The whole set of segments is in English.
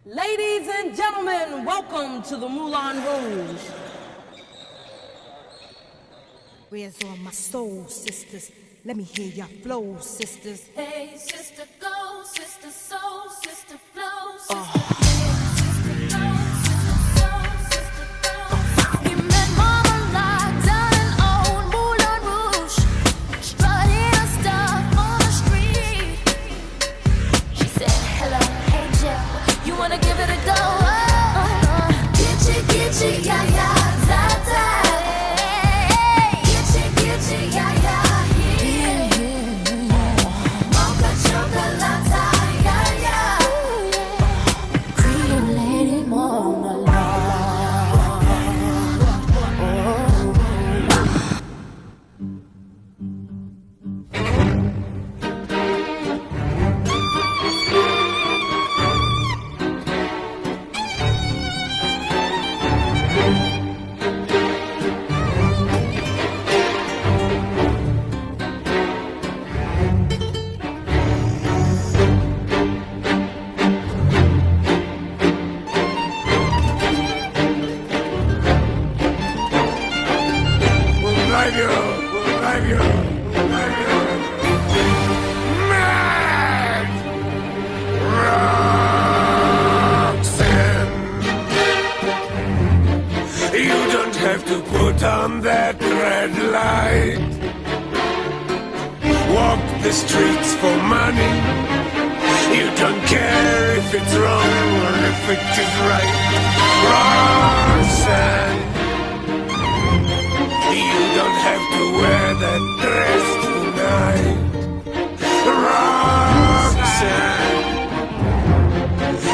Ladies and gentlemen, welcome to the Moulin Rouge. Where's all my soul sisters? Let me hear your flow, sisters. Hey, sister, go, sister, soul, sister, flow, sister. Oh. On that red light, walk the streets for money. You don't care if it's wrong or if it is right. Roxanne, you don't have to wear that dress tonight. Roxanne,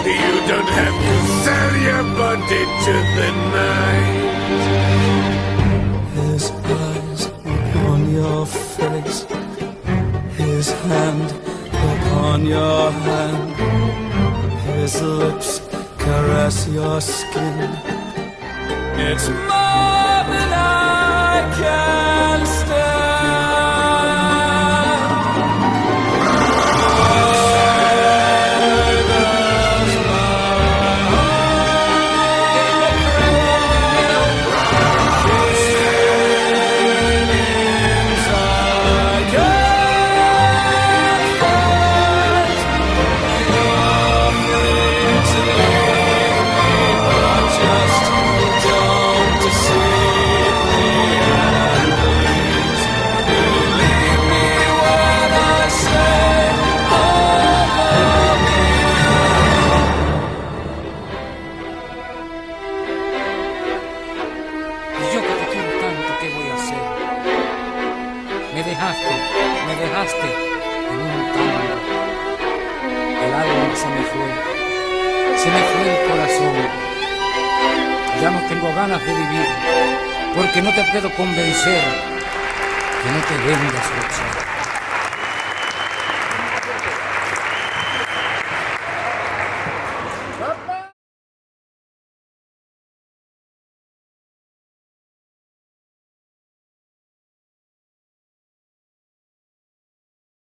you don't have to sell your body to the night. His eyes upon your face, his hand upon your hand, his lips caress your skin. It's more than I can stand. Me dejaste en un tango. El alma se me fue el corazón. Ya no tengo ganas de vivir, porque no te puedo convencer que no te vendas, Roxanne.